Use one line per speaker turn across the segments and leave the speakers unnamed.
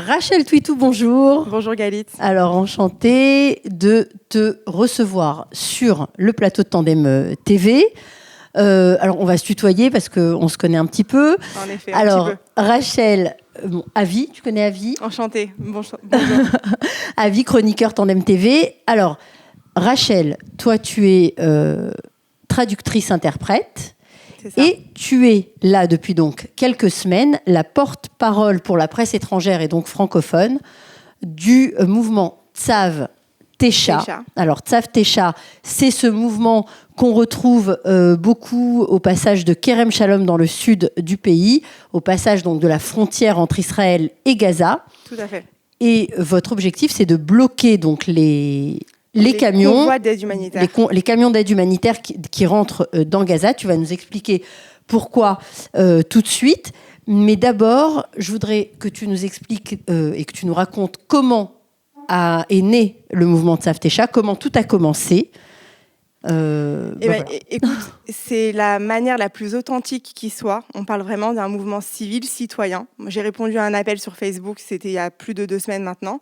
Rachel Twitou, bonjour.
Bonjour Galit.
Alors, enchantée de te recevoir sur le plateau de Tandem TV. Alors, on va se tutoyer parce qu'on se connaît un petit peu.
En effet,
alors,
un petit
peu. Rachel, Avi, tu connais Avi ?
Enchantée, bonjour.
Avi, chroniqueur Tandem TV. Alors, Rachel, toi, tu es traductrice-interprète. Et tu es là depuis donc quelques semaines, la porte-parole pour la presse étrangère et donc francophone du mouvement Tzav Tesha. Alors Tzav Tesha, c'est ce mouvement qu'on retrouve beaucoup au passage de Kerem Shalom dans le sud du pays, au passage donc de la frontière entre Israël et Gaza.
Tout à fait.
Et votre objectif, c'est de bloquer donc les camions,
convois d'aide humanitaire.
Les camions d'aide humanitaire qui rentrent dans Gaza. Tu vas nous expliquer pourquoi tout de suite. Mais d'abord, je voudrais que tu nous expliques et que tu nous racontes comment est né le mouvement Tzav Tesha, comment tout a commencé.
Voilà. Écoute, c'est la manière la plus authentique qui soit. On parle vraiment d'un mouvement civil, citoyen. J'ai répondu à un appel sur Facebook, c'était il y a plus de 2 semaines maintenant.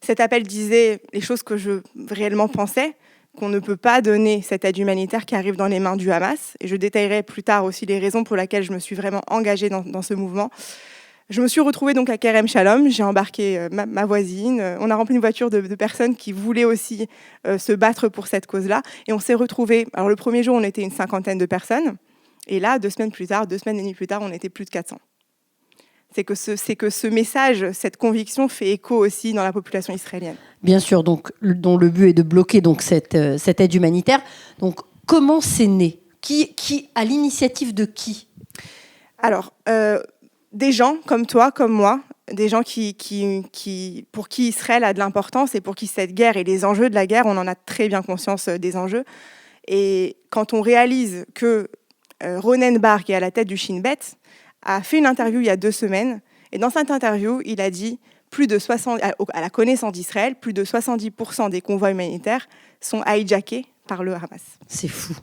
Cet appel disait les choses que je réellement pensais, qu'on ne peut pas donner cette aide humanitaire qui arrive dans les mains du Hamas. Et je détaillerai plus tard aussi les raisons pour lesquelles je me suis vraiment engagée dans ce mouvement. Je me suis retrouvée donc à Kerem Shalom. J'ai embarqué ma voisine. On a rempli une voiture de personnes qui voulaient aussi se battre pour cette cause-là. Et on s'est retrouvés. Alors le premier jour, on était une 50aine de personnes. Et là, 2 semaines plus tard, 2 semaines et demie plus tard, on était plus de 400. C'est que ce message, cette conviction fait écho aussi dans la population israélienne.
Bien sûr, donc, dont le but est de bloquer donc, cette aide humanitaire. Donc, comment c'est né ? Qui à l'initiative de qui ?
Alors, des gens comme toi, comme moi, des gens pour qui Israël a de l'importance et pour qui cette guerre et les enjeux de la guerre, on en a très bien conscience des enjeux. Et quand on réalise que Ronen Bar, qui est à la tête du Shin Bet, a fait une interview il y a 2 semaines, et dans cette interview, il a dit à la connaissance d'Israël, plus de 70% des convois humanitaires sont hijackés par le Hamas.
C'est fou.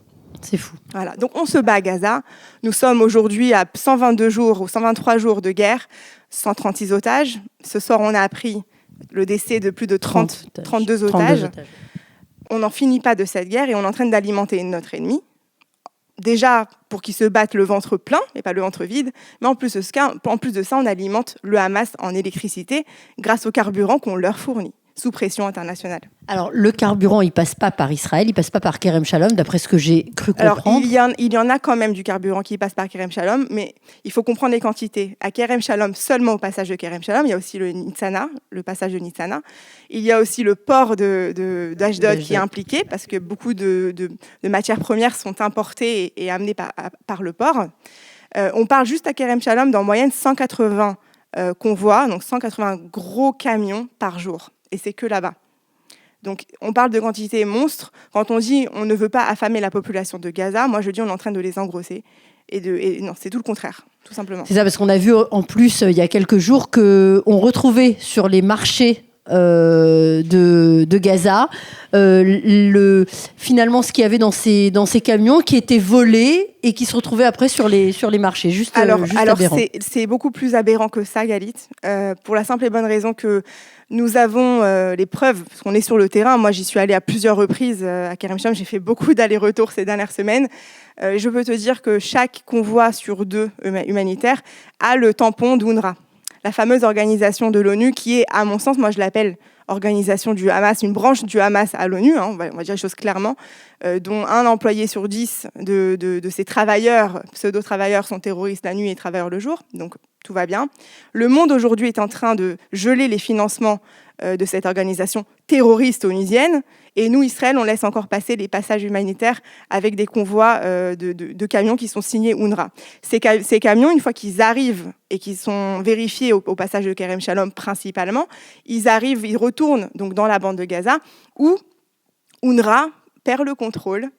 C'est fou.
Voilà. Donc on se bat à Gaza. Nous sommes aujourd'hui à 122 jours ou 123 jours de guerre, 136 otages. Ce soir, on a appris le décès de plus de 32 otages. On n'en finit pas de cette guerre et on est en train d'alimenter notre ennemi. Déjà, pour qu'ils se battent le ventre plein, et pas le ventre vide, mais en plus de ça, on alimente le Hamas en électricité grâce au carburant qu'on leur fournit, sous pression internationale.
Alors, le carburant, il ne passe pas par Israël, il ne passe pas par Kerem Shalom, d'après ce que j'ai cru comprendre.
Alors, il y en a quand même du carburant qui passe par Kerem Shalom, mais il faut comprendre les quantités. À Kerem Shalom, seulement au passage de Kerem Shalom, il y a aussi le passage de Nitzana. Il y a aussi le port d'Ashdod qui est impliqué, parce que beaucoup de matières premières sont importées et amenées par le port. On parle juste à Kerem Shalom d'en moyenne 180 convois, donc 180 gros camions par jour. Et c'est que là-bas. Donc, on parle de quantités monstres. Quand on dit on ne veut pas affamer la population de Gaza, moi je dis on est en train de les engrosser. Et non, c'est tout le contraire, tout simplement. C'est
ça, parce qu'on a vu en plus, il y a quelques jours, qu'on retrouvait sur les marchés de Gaza finalement ce qu'il y avait dans ces camions qui étaient volés et qui se retrouvaient après sur les marchés. Juste aberrant.
C'est beaucoup plus aberrant que ça, Galit, pour la simple et bonne raison que nous avons les preuves, parce qu'on est sur le terrain. Moi, j'y suis allée à plusieurs reprises à Kerem Shalom. J'ai fait beaucoup d'allers-retours ces dernières semaines. Je peux te dire que chaque convoi sur 2 humanitaire a le tampon d'UNRWA, la fameuse organisation de l'ONU qui est, à mon sens, moi je l'appelle organisation du Hamas, une branche du Hamas à l'ONU, on va dire les choses clairement, dont un employé sur 10 de ces travailleurs, pseudo-travailleurs, sont terroristes la nuit et travailleurs le jour, donc tout va bien. Le monde aujourd'hui est en train de geler les financements de cette organisation terroriste onusienne, et nous, Israël, on laisse encore passer les passages humanitaires avec des convois de camions qui sont signés UNRWA. Ces camions, une fois qu'ils arrivent et qu'ils sont vérifiés au passage de Kerem Shalom principalement, ils retournent donc dans la bande de Gaza où UNRWA perd le contrôle.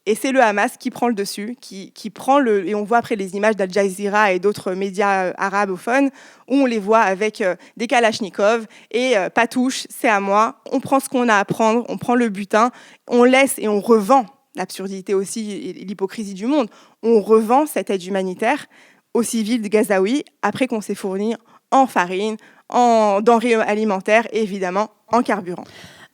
Et c'est le Hamas qui prend le dessus, qui prend et on voit après les images d'Al Jazeera et d'autres médias arabophones, où on les voit avec des kalachnikovs et pas touche, c'est à moi, on prend ce qu'on a à prendre, on prend le butin, on laisse et on revend, l'absurdité aussi et l'hypocrisie du monde, on revend cette aide humanitaire aux civils gazaouis après qu'on s'est fourni en farine, en denrées alimentaires et évidemment en carburant.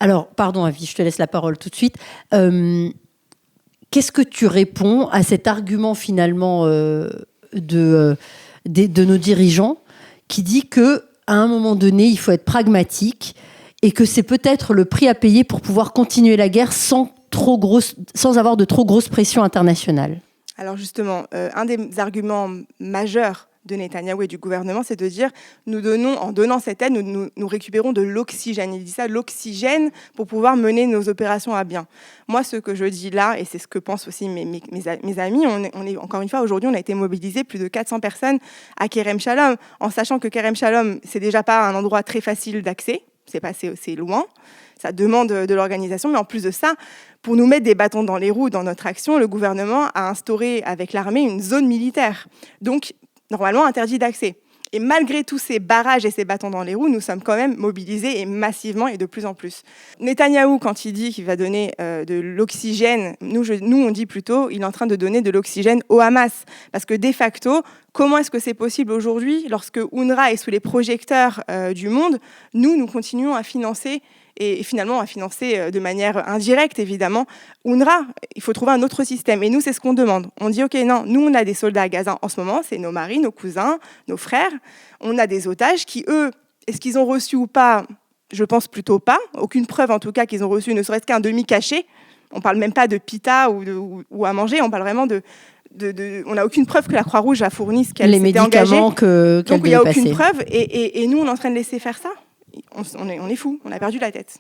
Alors, pardon Avi, je te laisse la parole tout de suite. Qu'est-ce que tu réponds à cet argument finalement de nos dirigeants qui dit qu'à un moment donné, il faut être pragmatique et que c'est peut-être le prix à payer pour pouvoir continuer la guerre sans avoir de trop grosses pressions internationales?
Alors justement, un des arguments majeurs de Netanyahou et du gouvernement, c'est de dire, en donnant cette aide, nous récupérons de l'oxygène. Il dit ça, l'oxygène pour pouvoir mener nos opérations à bien. Moi, ce que je dis là, et c'est ce que pensent aussi mes amis, on est encore une fois, aujourd'hui, on a été mobilisé plus de 400 personnes à Kerem Shalom, en sachant que Kerem Shalom, c'est déjà pas un endroit très facile d'accès, c'est loin, ça demande de l'organisation, mais en plus de ça, pour nous mettre des bâtons dans les roues dans notre action, le gouvernement a instauré avec l'armée une zone militaire. Donc, normalement interdit d'accès. Et malgré tous ces barrages et ces bâtons dans les roues, nous sommes quand même mobilisés et massivement et de plus en plus. Netanyahou, quand il dit qu'il va donner de l'oxygène, nous on dit plutôt qu'il est en train de donner de l'oxygène au Hamas. Parce que de facto, comment est-ce que c'est possible aujourd'hui, lorsque UNRWA est sous les projecteurs du monde, nous continuons à financer et finalement à financer de manière indirecte, évidemment, UNRWA. Il faut trouver un autre système. Et nous, c'est ce qu'on demande. On dit, OK, non, nous, on a des soldats à Gaza en ce moment, c'est nos maris, nos cousins, nos frères. On a des otages qui, eux, est-ce qu'ils ont reçu ou pas? Je pense plutôt pas. Aucune preuve, en tout cas, qu'ils ont reçu ne serait-ce qu'un demi-cachet. On ne parle même pas de pita ou à manger, on parle vraiment on n'a aucune preuve que la Croix-Rouge a fourni ce qu'elle s'était engagée.
Donc, il
n'y a aucune preuve. Et nous, on est en train de laisser faire ça. On est fous, on a perdu la tête.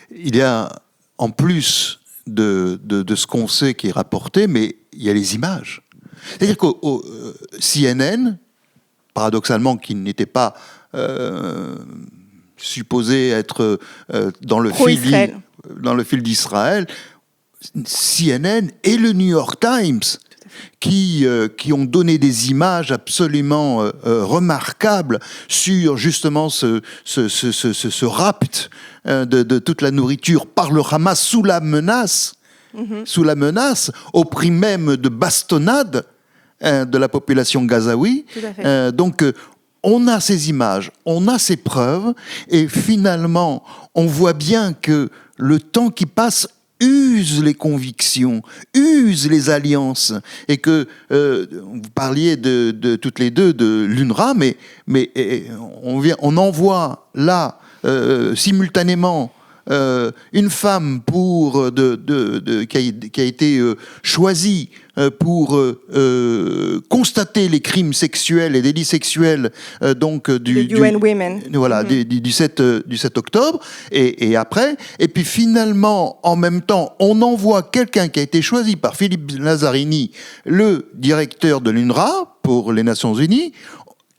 Il y a, en plus de ce qu'on sait qui est rapporté, mais il y a les images. C'est-à-dire qu'au CNN, paradoxalement, qui n'était pas supposé être dans le fil d'Israël, CNN et le New York Times, qui ont donné des images absolument remarquables sur justement ce rapt de toute la nourriture par le Hamas sous la menace, au prix même de bastonnade de la population gazaoui. Donc, on a ces images, on a ces preuves, et finalement, on voit bien que le temps qui passe use les convictions, use les alliances, et que vous parliez de toutes les deux de l'UNRWA, mais on envoie là simultanément une femme qui a été choisie pour constater les crimes sexuels et délits sexuels du
UN Women.
Voilà, du 7 octobre et après, et puis finalement en même temps on envoie quelqu'un qui a été choisi par Philippe Lazzarini, le directeur de l'UNRWA pour les Nations Unies,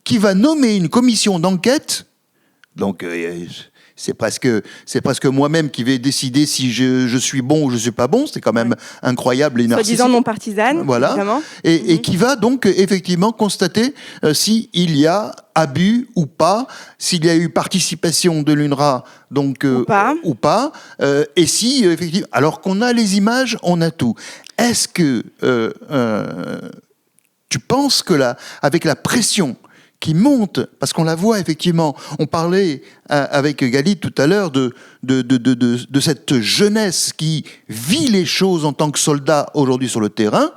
qui va nommer une commission d'enquête. Donc c'est presque moi-même qui vais décider si je suis bon ou je suis pas bon. C'est quand même incroyable et narcissique.
Soi-disant non partisane,
voilà.
Évidemment.
Et qui va donc effectivement constater s'il y a abus ou pas, s'il y a eu participation de l'UNRWA ou pas, et si effectivement, alors qu'on a les images, on a tout. Est-ce que tu penses que avec la pression qui monte, parce qu'on la voit effectivement, on parlait avec Galit tout à l'heure de cette jeunesse qui vit les choses en tant que soldat aujourd'hui sur le terrain,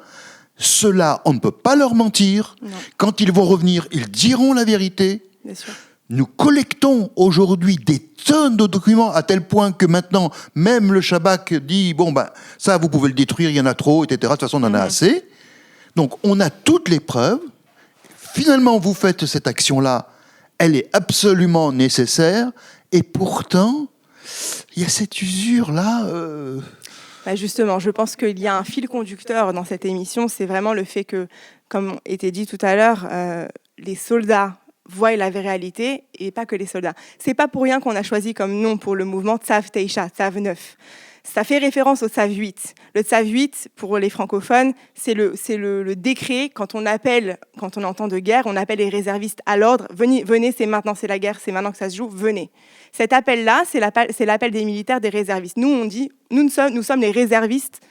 ceux-là, on ne peut pas leur mentir.
Non.
Quand ils vont revenir, ils diront la vérité.
Bien sûr.
Nous collectons aujourd'hui des tonnes de documents à tel point que maintenant, même le Shabak dit, ça vous pouvez le détruire, il y en a trop, etc. De toute façon, on en a assez. Donc, on a toutes les preuves. Finalement, vous faites cette action-là, elle est absolument nécessaire, et pourtant, il y a cette usure-là.
Justement, je pense qu'il y a un fil conducteur dans cette émission, c'est vraiment le fait que, comme était dit tout à l'heure, les soldats voient la réalité, et pas que les soldats. C'est pas pour rien qu'on a choisi comme nom pour le mouvement Tsav Teisha, Tsav 9. Ça fait référence au Tsav 8. Le Tsav 8, pour les francophones, c'est le décret, quand on est en temps de guerre, on appelle les réservistes à l'ordre. Venez, c'est maintenant, c'est la guerre, c'est maintenant que ça se joue, venez. Cet appel-là, c'est l'appel des militaires, des réservistes. Nous, on dit, nous sommes les réservistes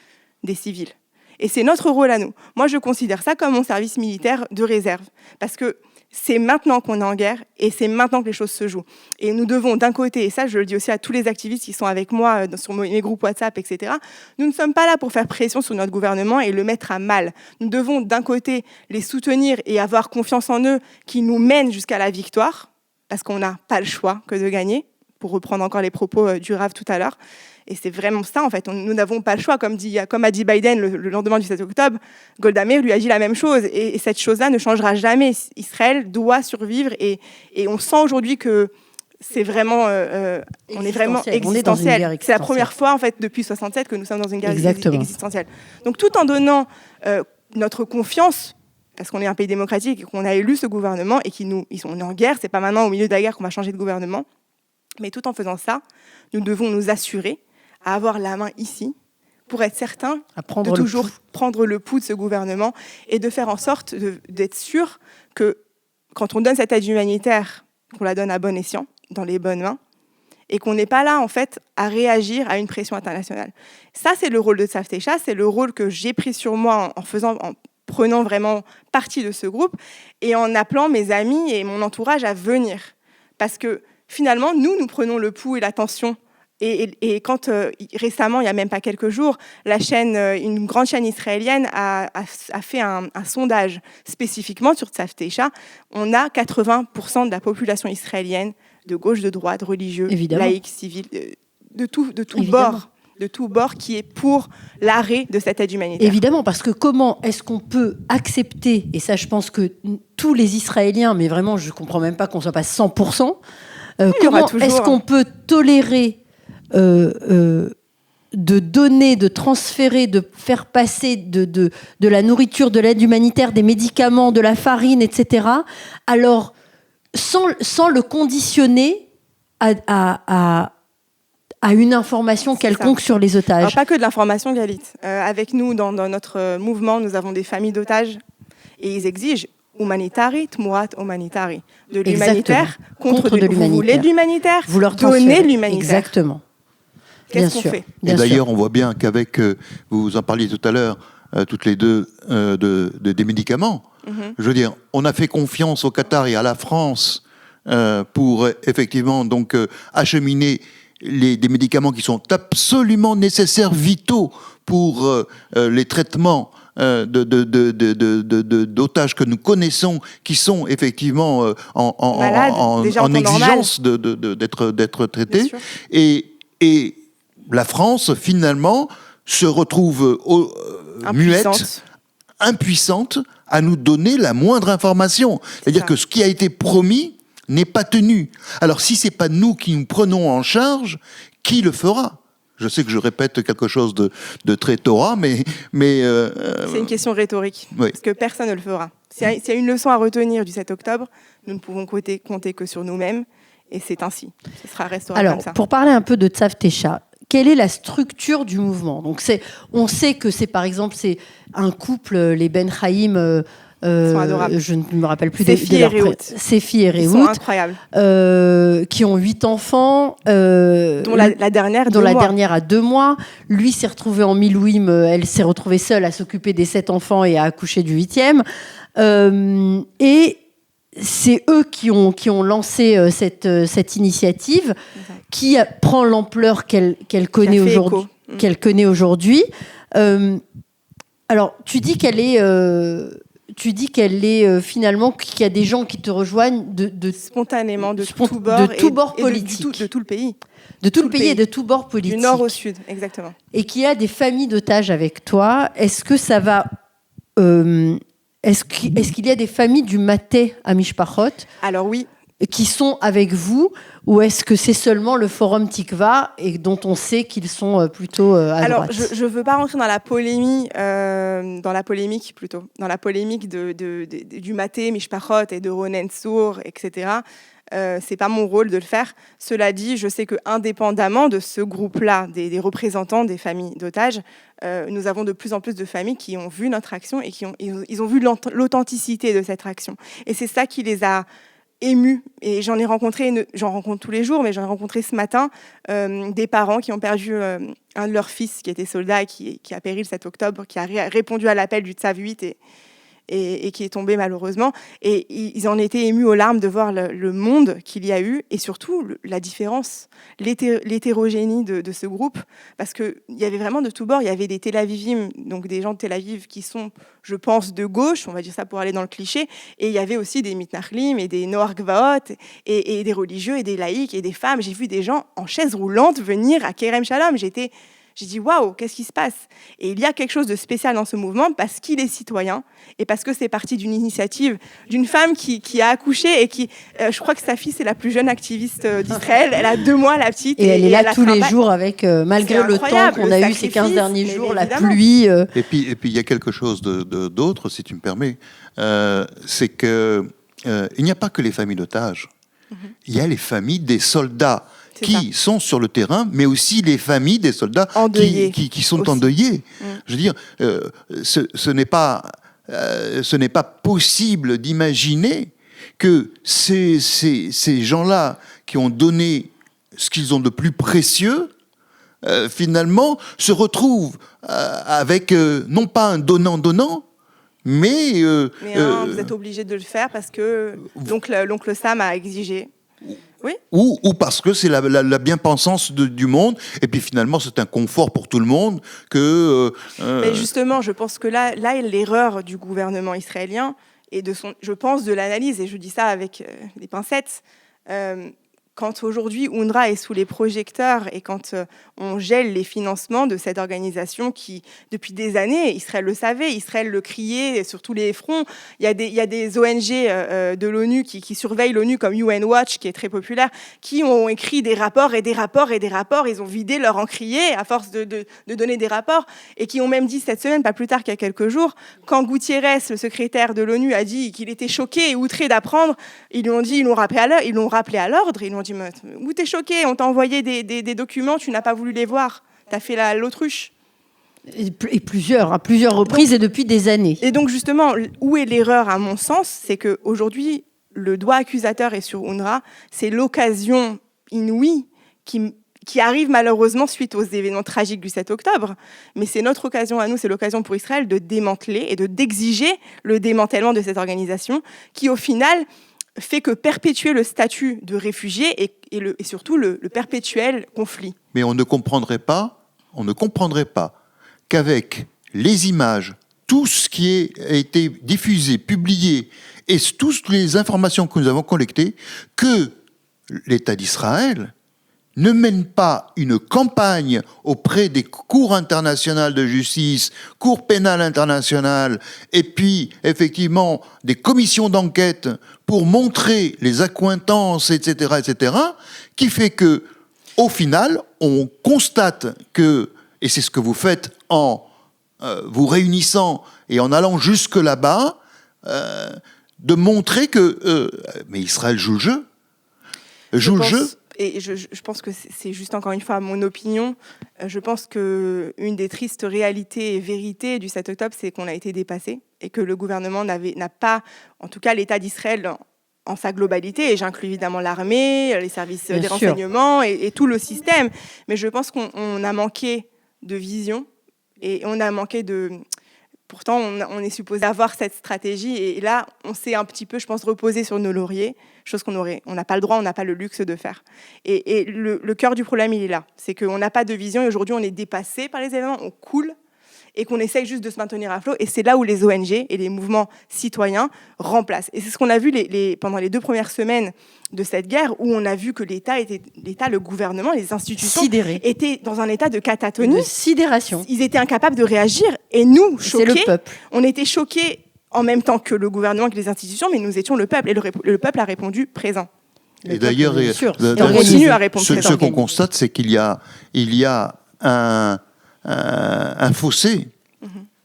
des civils. Et c'est notre rôle à nous. Moi, je considère ça comme mon service militaire de réserve. Parce que c'est maintenant qu'on est en guerre et c'est maintenant que les choses se jouent. Et nous devons d'un côté, et ça je le dis aussi à tous les activistes qui sont avec moi sur mes groupes WhatsApp, etc., nous ne sommes pas là pour faire pression sur notre gouvernement et le mettre à mal. Nous devons d'un côté les soutenir et avoir confiance en eux qui nous mènent jusqu'à la victoire, parce qu'on n'a pas le choix que de gagner, pour reprendre encore les propos du Rav tout à l'heure. Et c'est vraiment ça, en fait. Nous n'avons pas le choix. Comme a dit Biden le lendemain du 7 octobre, Golda Meir lui a dit la même chose. Et cette chose-là ne changera jamais. Israël doit survivre. Et on sent aujourd'hui que c'est vraiment... on est vraiment existentiel. C'est la première fois, en fait, depuis 67 que nous sommes dans une guerre existentielle. Donc, tout en donnant notre confiance, parce qu'on est un pays démocratique et qu'on a élu ce gouvernement et on est en guerre, c'est pas maintenant au milieu de la guerre qu'on va changer de gouvernement. Mais tout en faisant ça, nous devons nous assurer à avoir la main ici pour être certain de toujours prendre le pouls de ce gouvernement et de faire en sorte d'être sûr que quand on donne cette aide humanitaire, qu'on la donne à bon escient, dans les bonnes mains, et qu'on n'est pas là, en fait, à réagir à une pression internationale. Ça, c'est le rôle de Tzav Tesha, c'est le rôle que j'ai pris sur moi en prenant vraiment partie de ce groupe et en appelant mes amis et mon entourage à venir. Parce que finalement, nous prenons le pouls et l'attention. Et quand récemment, il n'y a même pas quelques jours, une grande chaîne israélienne a fait un sondage spécifiquement sur Tzav Tesha. On a 80% de la population israélienne, de gauche, de droite, religieux, laïque, civil, de tout bord, qui est pour l'arrêt de cette aide humanitaire.
Évidemment, parce que comment est-ce qu'on peut accepter, et ça je pense que tous les Israéliens, mais vraiment je ne comprends même pas qu'on ne soit pas 100%, comment est-ce qu'on peut tolérer de donner, de transférer, de faire passer de la nourriture, de l'aide humanitaire, des médicaments, de la farine, etc., alors sans le conditionner à une information quelconque sur les otages.
Alors, pas que de l'information, Galit. Avec nous, dans notre mouvement, nous avons des familles d'otages et ils exigent humanitari, tmurat humanitari. De l'humanitaire contre de l'humanitaire. Vous voulez de l'humanitaire,
vous leur
donnez de l'humanitaire.
Exactement.
Qu'est-ce qu'on fait ?
Et d'ailleurs, on voit bien qu'avec, vous en parliez tout à l'heure, toutes les deux, des médicaments. Je veux dire, on a fait confiance au Qatar et à la France pour effectivement donc acheminer des médicaments qui sont absolument nécessaires, vitaux pour les traitements d'otages que nous connaissons, qui sont effectivement en exigence d'être traités. Et la France, finalement, se retrouve muette, impuissante à nous donner la moindre information. C'est-à-dire que ce qui a été promis n'est pas tenu. Alors, si ce n'est pas nous qui nous prenons en charge, qui le fera ? Je sais que je répète quelque chose de très Torah, mais
c'est une question rhétorique, oui. Parce que personne ne le fera. S'il y a une leçon à retenir du 7 octobre, nous ne pouvons compter que sur nous-mêmes, et c'est ainsi. Ce restera
alors,
comme ça.
Pour parler un peu de Tzav Tesha, quelle est la structure du mouvement ? Donc on sait que c'est par exemple c'est un couple, les Ben Chaim, je ne me rappelle plus
Séfi et Réhout.
Séfi et Réhout.
Ils sont incroyables.
Qui ont 8 enfants.
Dont la dernière
a 2 mois. Lui s'est retrouvé en Milouim, elle s'est retrouvée seule à s'occuper des 7 enfants et à accoucher du 8e. Et c'est eux qui ont lancé cette initiative qui prend l'ampleur qu'elle connaît aujourd'hui. Alors, tu dis qu'elle est finalement qu'il y a des gens qui te rejoignent
spontanément de tout bord politique, de tout le pays,
de tout le pays et de tout bord politique,
du nord au sud, exactement.
Et qu'il y a des familles d'otages avec toi. Est-ce que ça va Est-ce qu'il y a des familles du Maté à Mishpachot ?
Alors oui.
Qui sont avec vous, ou est-ce que c'est seulement le Forum Tikva et dont on sait qu'ils sont plutôt à droite ?
Alors, je ne veux pas rentrer dans la polémique, du Maté, Mishpachot et de Ronen Sour, etc. C'est pas mon rôle de le faire. Cela dit, je sais que indépendamment de ce groupe-là, des représentants des familles d'otages, nous avons de plus en plus de familles qui ont vu notre action et ils ont vu l'authenticité de cette action. Et c'est ça qui les a émus. Et j'en rencontre tous les jours, mais j'en ai rencontré ce matin des parents qui ont perdu un de leurs fils qui était soldat et qui a péri le 7 octobre, qui a répondu à l'appel du Tzav 8 et qui est tombé malheureusement. Et ils en étaient émus aux larmes de voir le monde qu'il y a eu et surtout la différence, l'hétérogénie de ce groupe, parce qu'il y avait vraiment de tous bords. Il y avait des Tel Avivim, donc des gens de Tel Aviv qui sont, je pense, de gauche, on va dire ça pour aller dans le cliché, et il y avait aussi des mitnachlim et des Noar Gvaot et des religieux et des laïcs et des femmes. J'ai vu des gens en chaise roulante venir à Kerem Shalom. J'ai dit, waouh, qu'est-ce qui se passe? Et il y a quelque chose de spécial dans ce mouvement parce qu'il est citoyen et parce que c'est parti d'une initiative d'une femme qui a accouché et qui, je crois que sa fille, c'est la plus jeune activiste d'Israël. Elle a 2 mois, la petite.
Et elle est là tous les jours avec, malgré le temps qu'on a eu ces 15 derniers jours, la pluie.
Et puis, il y a quelque chose d'autre, si tu me permets. C'est qu'il n'y a pas que les familles d'otages. Il y a les familles des soldats qui sont sur le terrain, mais aussi les familles des soldats qui sont aussi endeuillés. Je veux dire, ce n'est pas possible d'imaginer que ces gens-là qui ont donné ce qu'ils ont de plus précieux, finalement, se retrouvent avec non pas un donnant-donnant, mais
vous êtes obligé de le faire parce que l'oncle Sam a exigé. Oui.
Ou parce que c'est la bien-pensance du monde, et puis finalement c'est un confort pour tout le monde que...
Mais justement, je pense que là l'erreur du gouvernement israélien, et je pense de l'analyse, et je dis ça avec des pincettes, quand aujourd'hui UNRWA est sous les projecteurs et quand on gèle les financements de cette organisation qui, depuis des années, Israël le savait, Israël le criait sur tous les fronts. Il y a des ONG de l'ONU qui surveillent l'ONU comme UN Watch, qui est très populaire, qui ont écrit des rapports et des rapports et des rapports. Ils ont vidé leur encrier à force de donner des rapports et qui ont même dit cette semaine, pas plus tard qu'il y a quelques jours, quand Guterres, le secrétaire de l'ONU, a dit qu'il était choqué et outré d'apprendre, ils l'ont rappelé à l'ordre, ils l'ont dit où t'es choqué, on t'a envoyé des documents, tu n'as pas voulu les voir, t'as fait l'autruche.
Et à plusieurs reprises et depuis des années.
Et donc justement, où est l'erreur à mon sens, c'est qu'aujourd'hui, le doigt accusateur est sur UNRWA, c'est l'occasion inouïe qui arrive malheureusement suite aux événements tragiques du 7 octobre, mais c'est notre occasion à nous, c'est l'occasion pour Israël de démanteler et d'exiger le démantèlement de cette organisation qui au final fait que perpétuer le statut de réfugié et surtout le perpétuel conflit.
Mais on ne comprendrait pas qu'avec les images, tout ce qui a été diffusé, publié, et toutes les informations que nous avons collectées, que l'État d'Israël ne mène pas une campagne auprès des cours internationales de justice, cours pénales internationales, et puis effectivement des commissions d'enquête pour montrer les accointances, etc., qui fait que, au final, on constate que, et c'est ce que vous faites en vous réunissant et en allant jusque là-bas, de montrer que mais Israël joue le jeu.
Et je pense que c'est juste encore une fois mon opinion. Je pense qu'une des tristes réalités et vérités du 7 octobre, c'est qu'on a été dépassé et que le gouvernement n'a pas, en tout cas l'État d'Israël en sa globalité, et j'inclus évidemment l'armée, les services des renseignements et tout le système. Mais je pense qu'on a manqué de vision et on a manqué de... Pourtant, on est supposé avoir cette stratégie et là, on s'est un petit peu, je pense, reposé sur nos lauriers, chose on n'a pas le droit, on n'a pas le luxe de faire. Et le cœur du problème, il est là. C'est qu'on n'a pas de vision et aujourd'hui, on est dépassé par les événements, on coule et qu'on essaye juste de se maintenir à flot. Et c'est là où les ONG et les mouvements citoyens remplacent. Et c'est ce qu'on a vu pendant les 2 premières semaines de cette guerre, où on a vu que l'État, le gouvernement, les institutions étaient dans un état de catatonie.
De sidération.
Ils étaient incapables de réagir. Et nous, choqués,
c'est le peuple.
On était choqués en même temps que le gouvernement, que les institutions, mais nous étions le peuple. Et le peuple a répondu présent.
Et d'ailleurs,
on continue à répondre présent.
Ce qu'on constate, c'est qu'il y a un fossé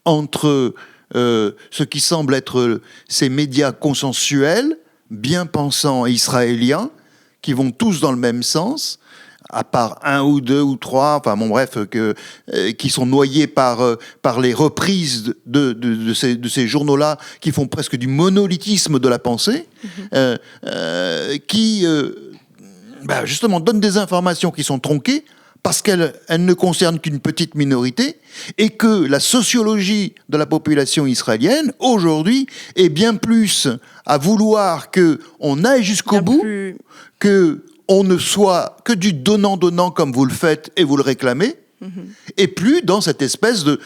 entre ce qui semble être ces médias consensuels, bien pensants israéliens, qui vont tous dans le même sens, à part 1 ou 2 ou 3, enfin bon bref, qui sont noyés par les reprises de ces journaux-là, qui font presque du monolithisme de la pensée, qui justement donnent des informations qui sont tronquées parce qu'elle ne concerne qu'une petite minorité, et que la sociologie de la population israélienne, aujourd'hui, est bien plus à vouloir qu'on aille jusqu'au bout, qu'on ne soit que du donnant-donnant comme vous le faites et vous le réclamez, et plus dans cette espèce de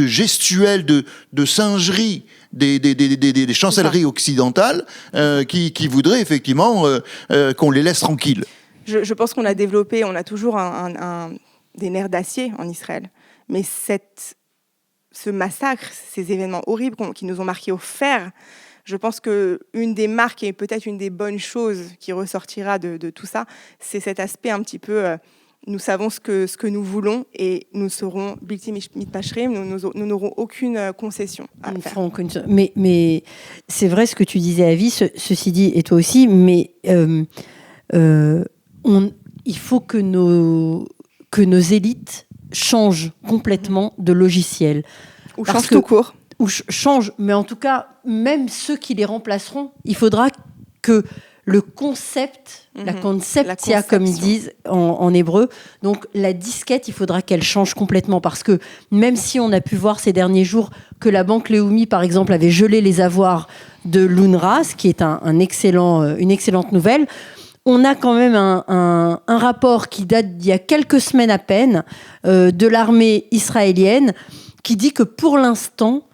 gestuelle, de singerie des chancelleries occidentales qui voudraient effectivement qu'on les laisse tranquilles.
Je pense qu'on a toujours des nerfs d'acier en Israël. Mais ce massacre, ces événements horribles qui nous ont marqués au fer, je pense qu'une des marques et peut-être une des bonnes choses qui ressortira de tout ça, c'est cet aspect un petit peu... nous savons ce que nous voulons et nous serons Bilti Mitpashrim, nous n'aurons aucune concession à faire.
Mais c'est vrai ce que tu disais, Avi, ceci dit, et toi aussi, mais il faut que nos élites changent complètement de logiciel.
Ou changent tout court.
Ou changent, mais en tout cas, même ceux qui les remplaceront, il faudra que le concept, la conceptia, comme ils disent en hébreu, donc la disquette, il faudra qu'elle change complètement, parce que même si on a pu voir ces derniers jours que la Banque Leumi, par exemple, avait gelé les avoirs de l'UNRWA, ce qui est une excellente nouvelle, on a quand même un rapport qui date d'il y a quelques semaines à peine de l'armée israélienne qui dit que pour l'instant,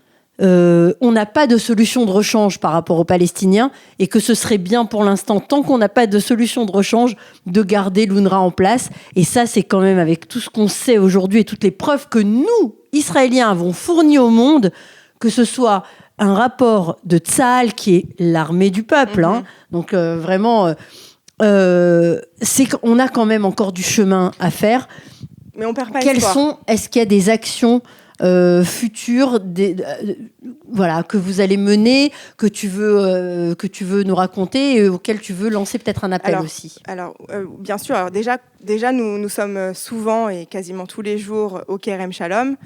on n'a pas de solution de rechange par rapport aux Palestiniens et que ce serait bien pour l'instant, tant qu'on n'a pas de solution de rechange, de garder l'UNRWA en place. Et ça, c'est quand même avec tout ce qu'on sait aujourd'hui et toutes les preuves que nous, Israéliens, avons fournies au monde, que ce soit un rapport de Tsahal, qui est l'armée du peuple, donc vraiment... c'est qu'on a quand même encore du chemin à faire.
Mais on perd pas espoir.
Est-ce qu'il y a des actions futures que vous allez mener, que tu veux nous raconter et auxquelles tu veux lancer peut-être un appel aussi?
Alors, bien sûr. Alors déjà nous sommes souvent et quasiment tous les jours au Kerem Shalom.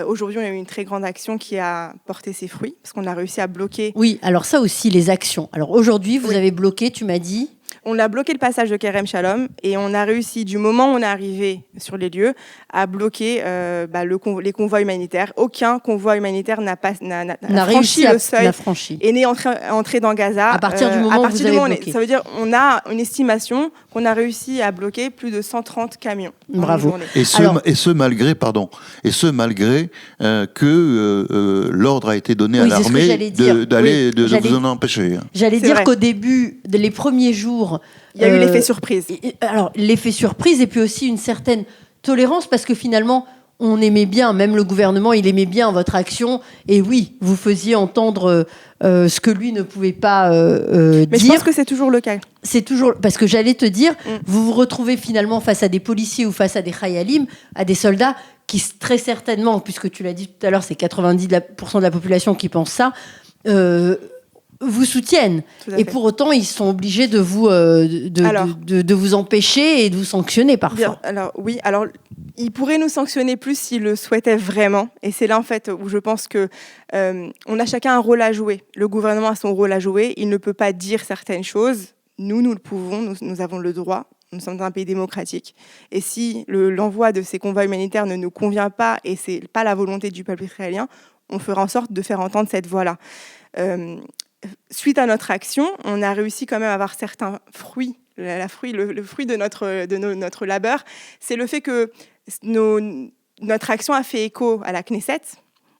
Aujourd'hui, on a eu une très grande action qui a porté ses fruits, parce qu'on a réussi à bloquer...
Oui, alors ça aussi, les actions. Alors aujourd'hui, vous avez bloqué, tu m'as dit...
On a bloqué le passage de Kerem Shalom et on a réussi, du moment où on est arrivé sur les lieux, à bloquer les convois humanitaires. Aucun convoi humanitaire n'a franchi le seuil et n'est entré dans Gaza.
À partir du moment où vous avez bloqué.
Ça veut dire qu'on a une estimation qu'on a réussi à bloquer plus de 130 camions.
Bravo.
Et ce malgré que l'ordre a été donné à l'armée de vous en empêcher.
J'allais dire qu'au début, les premiers jours,
il y a eu l'effet surprise.
Alors, l'effet surprise et puis aussi une certaine tolérance, parce que finalement, on aimait bien, même le gouvernement, il aimait bien votre action. Et oui, vous faisiez entendre ce que lui ne pouvait pas dire.
Mais je pense que c'est toujours le cas.
C'est toujours... Parce que j'allais te dire, vous vous retrouvez finalement face à des policiers ou face à des chayalim, à des soldats qui, très certainement, puisque tu l'as dit tout à l'heure, c'est 90% de la population qui pense ça, vous soutiennent. Et pour autant, ils sont obligés de vous empêcher et de vous sanctionner parfois.
Alors, ils pourraient nous sanctionner plus s'ils le souhaitaient vraiment. Et c'est là, en fait, où je pense que on a chacun un rôle à jouer. Le gouvernement a son rôle à jouer. Il ne peut pas dire certaines choses. Nous le pouvons. Nous avons le droit. Nous sommes dans un pays démocratique. Et si l'envoi de ces convois humanitaires ne nous convient pas et c'est pas la volonté du peuple israélien, on fera en sorte de faire entendre cette voix-là. Suite à notre action, on a réussi quand même à avoir certains fruits. Le fruit de notre labeur, c'est le fait que notre action a fait écho à la Knesset.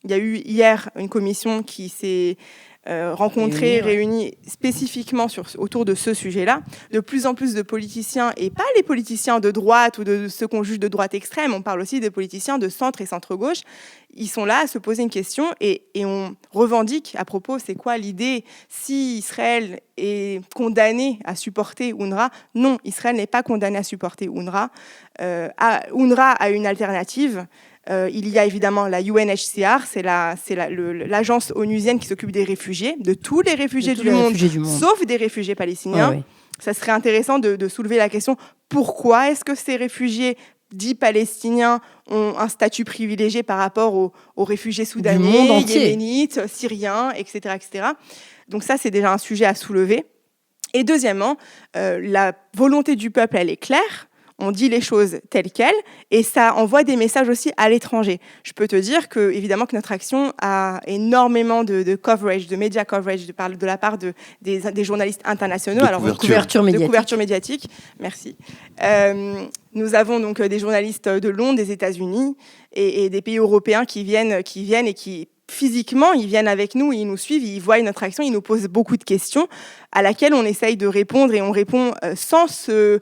Il y a eu hier une commission qui s'est réunie spécifiquement autour de ce sujet-là. De plus en plus de politiciens, et pas les politiciens de droite ou de ceux qu'on juge de droite extrême, on parle aussi des politiciens de centre et centre-gauche, ils sont là à se poser une question et on revendique à propos, c'est quoi l'idée? Si Israël est condamné à supporter UNRWA, non, Israël n'est pas condamné à supporter UNRWA. UNRWA a une alternative. Il y a évidemment la UNHCR, c'est l'agence onusienne qui s'occupe des réfugiés, de tous les réfugiés du monde, sauf des réfugiés palestiniens. Oui. Ça serait intéressant de soulever la question, pourquoi est-ce que ces réfugiés dits palestiniens ont un statut privilégié par rapport aux réfugiés soudanais, yéménites, syriens, etc., etc. Donc ça, c'est déjà un sujet à soulever. Et deuxièmement, la volonté du peuple, elle est claire. on dit les choses telles quelles, et ça envoie des messages aussi à l'étranger. Je peux te dire que, évidemment, que notre action a énormément de coverage, de media coverage de la part des journalistes internationaux.
De couverture
médiatique. Merci. Nous avons donc des journalistes de Londres, des États-Unis et des pays européens qui viennent et qui physiquement, ils viennent avec nous, ils nous suivent, ils voient notre action, ils nous posent beaucoup de questions à laquelle on essaye de répondre, et on répond sans se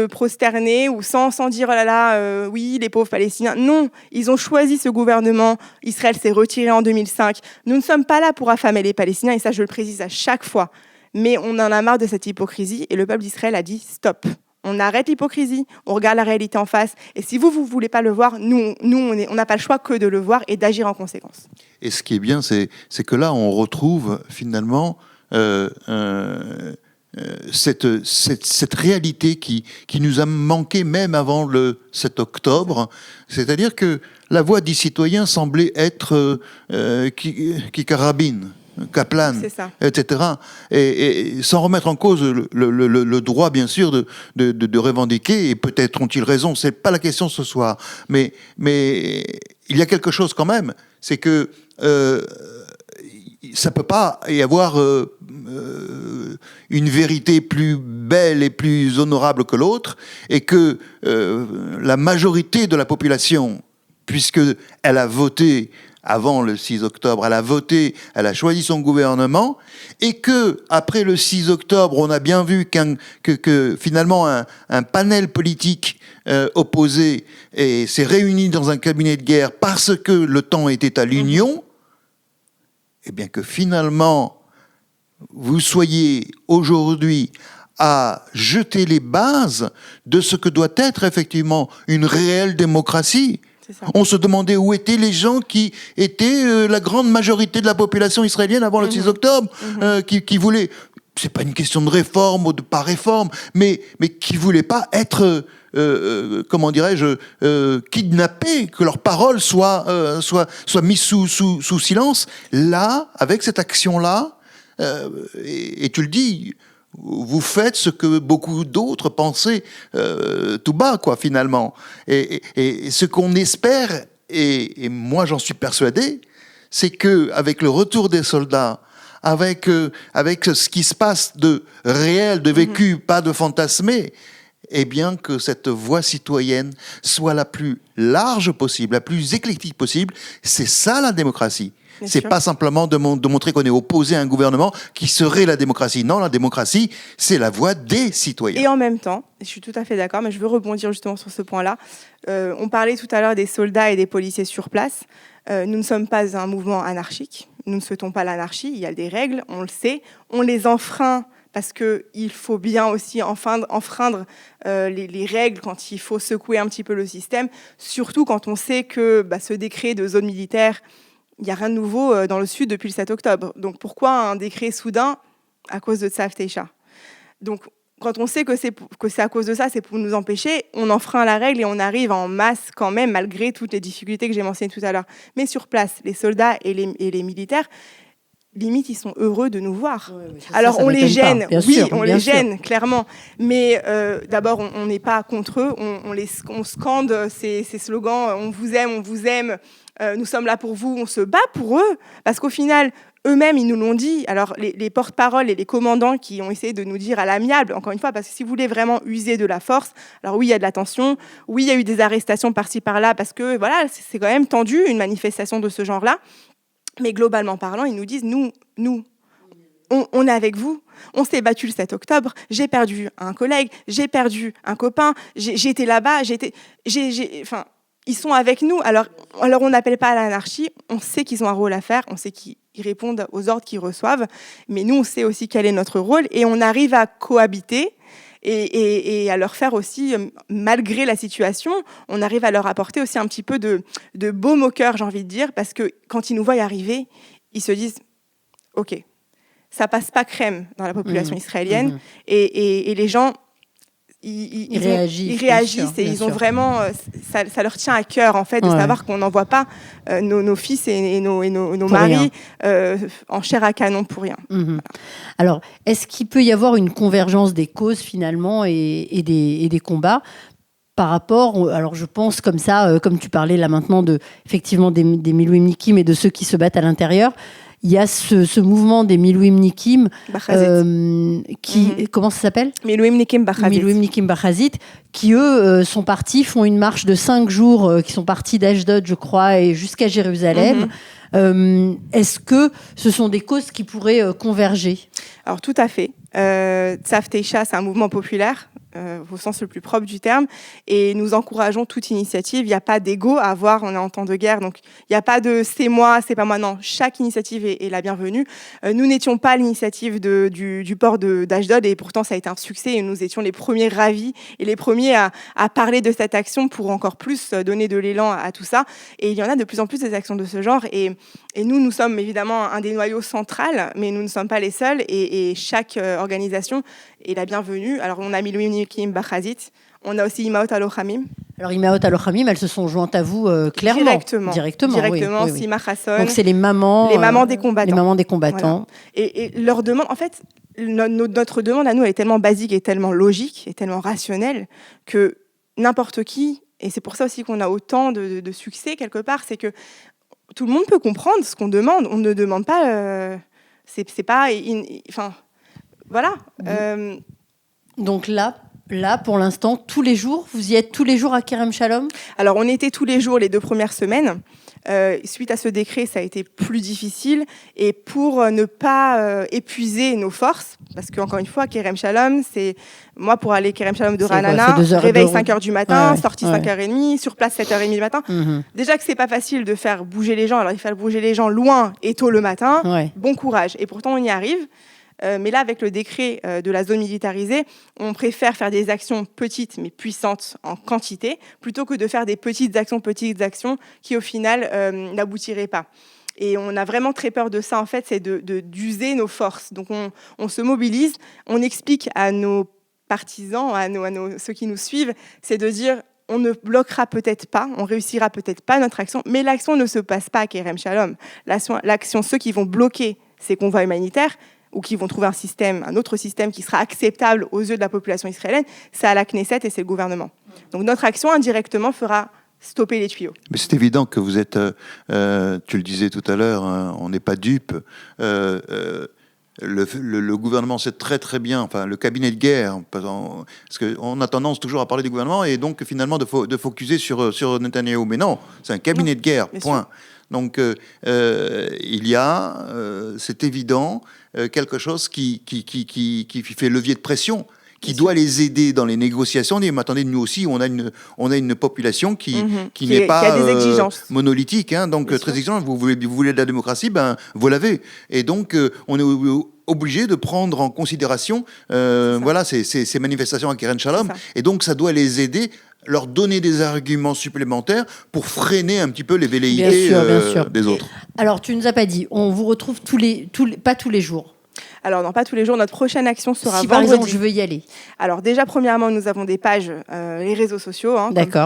prosterner ou sans dire « oh là là, oui, les pauvres Palestiniens ». Non, ils ont choisi ce gouvernement, Israël s'est retiré en 2005. Nous ne sommes pas là pour affamer les Palestiniens, et ça je le précise à chaque fois. Mais on en a marre de cette hypocrisie, et le peuple d'Israël a dit « stop ». On arrête l'hypocrisie, on regarde la réalité en face. Et si vous ne voulez pas le voir, nous on n'a pas le choix que de le voir et d'agir en conséquence.
Et ce qui est bien, c'est que là, on retrouve finalement cette réalité qui nous a manqué même avant le 7 octobre. C'est-à-dire que la voix des citoyens semblait être qui carabine. Kaplan, etc. Et sans remettre en cause le droit, bien sûr, de revendiquer, et peut-être ont-ils raison, c'est pas la question ce soir, mais il y a quelque chose quand même, c'est que ça peut pas y avoir une vérité plus belle et plus honorable que l'autre, et que la majorité de la population, puisque elle a voté avant le 6 octobre, elle a voté, elle a choisi son gouvernement, et que après le 6 octobre, on a bien vu que finalement un panel politique opposé s'est réuni dans un cabinet de guerre parce que le temps était à l'union, et bien que finalement vous soyez aujourd'hui à jeter les bases de ce que doit être effectivement une réelle démocratie. On se demandait où étaient les gens qui étaient la grande majorité de la population israélienne avant le 6 octobre, qui voulaient, c'est pas une question de réforme ou de pas réforme, mais qui voulaient pas être, comment dirais-je, kidnappés, que leurs paroles soient mises sous silence. Là, avec cette action-là, et tu le dis, vous faites ce que beaucoup d'autres pensaient tout bas, quoi, finalement. Et ce qu'on espère, et moi j'en suis persuadé, c'est que avec le retour des soldats, avec ce qui se passe de réel, de vécu, pas de fantasmé, eh bien que cette voix citoyenne soit la plus large possible, la plus éclectique possible. C'est ça la démocratie. C'est pas simplement de montrer qu'on est opposé à un gouvernement qui serait la démocratie. Non, la démocratie, c'est la voix des citoyens.
Et en même temps, je suis tout à fait d'accord, mais je veux rebondir justement sur ce point-là. On parlait tout à l'heure des soldats et des policiers sur place. Nous ne sommes pas un mouvement anarchique. Nous ne souhaitons pas l'anarchie. Il y a des règles, on le sait. On les enfreint parce qu'il faut bien aussi enfreindre les règles quand il faut secouer un petit peu le système, surtout quand on sait que ce décret de zone militaire, il n'y a rien de nouveau dans le Sud depuis le 7 octobre. Donc pourquoi un décret soudain à cause de Tzav Teisha? Donc quand on sait que c'est à cause de ça, c'est pour nous empêcher, on enfreint la règle et on arrive en masse quand même, malgré toutes les difficultés que j'ai mentionnées tout à l'heure. Mais sur place, les soldats et les militaires, limite, ils sont heureux de nous voir. Alors, on les gêne, on les gêne, clairement. Mais d'abord, on n'est pas contre eux. On scande ces slogans « on vous aime, nous sommes là pour vous », on se bat pour eux. Parce qu'au final, eux-mêmes, ils nous l'ont dit. Alors, les porte-paroles et les commandants qui ont essayé de nous dire à l'amiable, encore une fois, parce que si vous voulez vraiment user de la force, alors oui, il y a de la tension, oui, il y a eu des arrestations par-ci, par-là, parce que voilà, c'est quand même tendu, une manifestation de ce genre-là. Mais globalement parlant, ils nous disent, nous, on est avec vous. On s'est battu le 7 octobre. J'ai perdu un collègue, j'ai perdu un copain, j'ai été là-bas, enfin, ils sont avec nous. Alors on n'appelle pas à l'anarchie. On sait qu'ils ont un rôle à faire. On sait qu'ils répondent aux ordres qu'ils reçoivent. Mais nous, on sait aussi quel est notre rôle. Et on arrive à cohabiter et à leur faire aussi, malgré la situation, on arrive à leur apporter aussi un petit peu de baume au cœur, j'ai envie de dire, parce que quand ils nous voient arriver, ils se disent « Ok, ça passe pas crème dans la population israélienne. » Et les gens, ils réagissent et ils ont vraiment, ça leur tient à cœur en fait de savoir qu'on n'envoie pas nos fils et nos maris en chair à canon pour rien.
Voilà. Alors, est-ce qu'il peut y avoir une convergence des causes finalement et des combats? par rapport, alors je pense comme ça, comme tu parlais là maintenant effectivement des Milouim-Nikim et de ceux qui se battent à l'intérieur, il y a ce mouvement des Milouim-Nikim qui, comment ça s'appelle ?
Milouim-Nikim Bachazit.
Milouim-Nikim Bachazit, qui eux sont partis, font une marche de 5 jours, qui sont partis d'Ashdod, je crois, et jusqu'à Jérusalem. Est-ce que ce sont des causes qui pourraient converger ?
Alors tout à fait. Tzav Teisha, c'est un mouvement populaire, au sens le plus propre du terme, et nous encourageons toute initiative. Il n'y a pas d'ego à avoir, on est en temps de guerre, donc il n'y a pas de c'est moi, c'est pas moi, non, chaque initiative est la bienvenue. Nous n'étions pas à l'initiative du port d'Ashdod, et pourtant ça a été un succès, et nous étions les premiers ravis, et les premiers à parler de cette action pour encore plus donner de l'élan à tout ça, et il y en a de plus en plus des actions de ce genre, et nous sommes évidemment un des noyaux centrales, mais nous ne sommes pas les seuls, et chaque organisation est la bienvenue. Alors on a Milouim-Nikim Bachazit, on a aussi Imaot Alochamim.
Alors Imaot Alochamim, elles se sont jointes à vous clairement.
Directement,
oui.
Sima Chasson.
Donc c'est les mamans des combattants. Les mamans des combattants.
Voilà. Et leur demande, en fait, notre demande à nous, elle est tellement basique et tellement logique et tellement rationnelle que n'importe qui, et c'est pour ça aussi qu'on a autant de succès quelque part, c'est que tout le monde peut comprendre ce qu'on demande. On ne demande pas... c'est pas... Enfin... Voilà.
Donc là, pour l'instant, tous les jours, vous y êtes tous les jours à Kerem Shalom ?
Alors, on était tous les jours les 2 premières semaines. Suite à ce décret, ça a été plus difficile. Et pour ne pas épuiser nos forces, parce qu'encore une fois, Kerem Shalom, c'est... Moi, pour aller Kerem Shalom de Ra'anana, réveil 5h du matin, sortie 5h30, sur place 7h30 du matin. Déjà que c'est pas facile de faire bouger les gens. Alors, il faut bouger les gens loin et tôt le matin. Bon courage. Et pourtant, on y arrive. Mais là, avec le décret de la zone militarisée, on préfère faire des actions petites mais puissantes en quantité, plutôt que de faire des petites actions qui, au final, n'aboutiraient pas. Et on a vraiment très peur de ça, en fait, c'est d'user nos forces. Donc, on se mobilise, on explique à nos partisans, à ceux qui nous suivent, c'est de dire... On ne bloquera peut-être pas, on réussira peut-être pas notre action, mais l'action ne se passe pas à Kerem Shalom. L'action, ceux qui vont bloquer ces convois humanitaires, ou qui vont trouver un autre système qui sera acceptable aux yeux de la population israélienne, c'est à la Knesset et c'est le gouvernement. Donc notre action indirectement fera stopper les tuyaux.
Mais c'est évident que vous êtes, tu le disais tout à l'heure, on n'est pas dupe. Le gouvernement sait très très bien, enfin le cabinet de guerre, parce qu'on a tendance toujours à parler du gouvernement et donc finalement de focuser sur Netanyahou. Mais non, c'est un cabinet de guerre, point. Sûr. Donc il y a, c'est évident, quelque chose qui fait levier de pression, qui doit les aider dans les négociations. On dit, mais attendez, nous aussi, on a une population qui n'est pas monolithique, hein, donc très exigeante. Vous voulez de la démocratie, ben vous l'avez. Et donc on est obligé de prendre en considération ces manifestations à Kerem Shalom. Et donc ça doit les aider, leur donner des arguments supplémentaires pour freiner un petit peu les velléités des autres.
Alors, tu nous as pas dit, on vous retrouve pas tous les jours.
Alors, non, pas tous les jours. Notre prochaine action sera vendredi.
Si, par exemple, je veux y aller.
Alors, déjà, premièrement, nous avons des pages, les réseaux sociaux,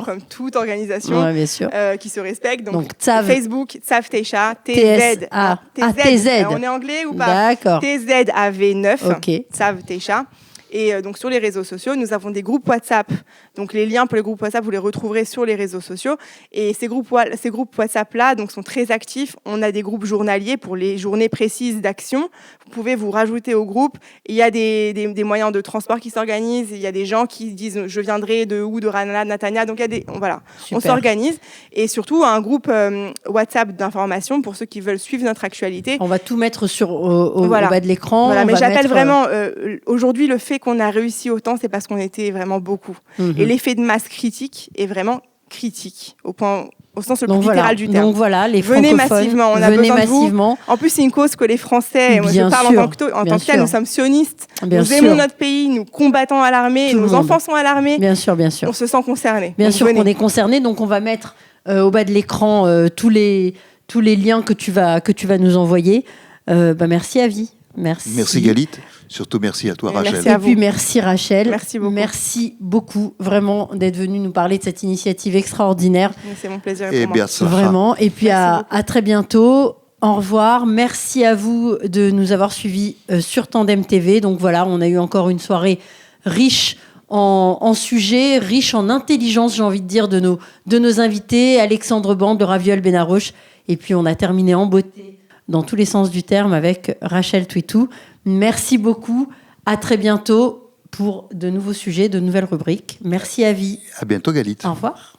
comme toute organisation qui se respecte. Donc Facebook, Tzav Teisha, TZ. On est anglais ou pas ?
D'accord.
TZAV9, Tzav Teisha. Et donc sur les réseaux sociaux, nous avons des groupes WhatsApp. Donc les liens pour les groupes WhatsApp, vous les retrouverez sur les réseaux sociaux. Et ces groupes WhatsApp-là sont très actifs. On a des groupes journaliers pour les journées précises d'action. Vous pouvez vous rajouter au groupe. Il y a des moyens de transport qui s'organisent. Il y a des gens qui disent « je viendrai de Ra'anana, de Natania ». Donc on s'organise. Et surtout, un groupe WhatsApp d'information pour ceux qui veulent suivre notre actualité.
On va tout mettre au bas de l'écran.
Voilà, mais j'appelle vraiment... aujourd'hui, le fait qu'on a réussi autant, c'est parce qu'on était vraiment beaucoup. Et l'effet de masse critique est vraiment critique, au sens le plus littéral du terme.
Donc voilà, les
venez
francophones,
massivement, on a besoin de vous. En plus, c'est une cause que les Français, et moi je parle en tant que tel, nous sommes sionistes, nous aimons notre pays, nous combattons à l'armée, nos enfants sont à l'armée.
Bien sûr.
On se sent concernés.
Bien sûr qu'on est concernés, donc on va mettre au bas de l'écran tous les liens que tu vas nous envoyer. Merci Avi.
Merci Galit. Surtout merci à toi Rachel.
Merci à vous. Et puis merci Rachel.
Merci beaucoup.
Merci beaucoup vraiment d'être venue nous parler de cette initiative extraordinaire.
C'est mon plaisir.
Et bien ça.
Vraiment. Et puis à très bientôt. Au revoir. Merci à vous de nous avoir suivis sur Tandem TV. Donc voilà, on a eu encore une soirée riche en sujets, riche en intelligence, j'ai envie de dire, de nos invités, Alexandre Bande, Laura Viol-Benaroche. Et puis, on a terminé en beauté, dans tous les sens du terme, avec Rachel Twitou. Merci beaucoup. À très bientôt pour de nouveaux sujets, de nouvelles rubriques. Merci, Avi.
À bientôt, Galit.
Au revoir.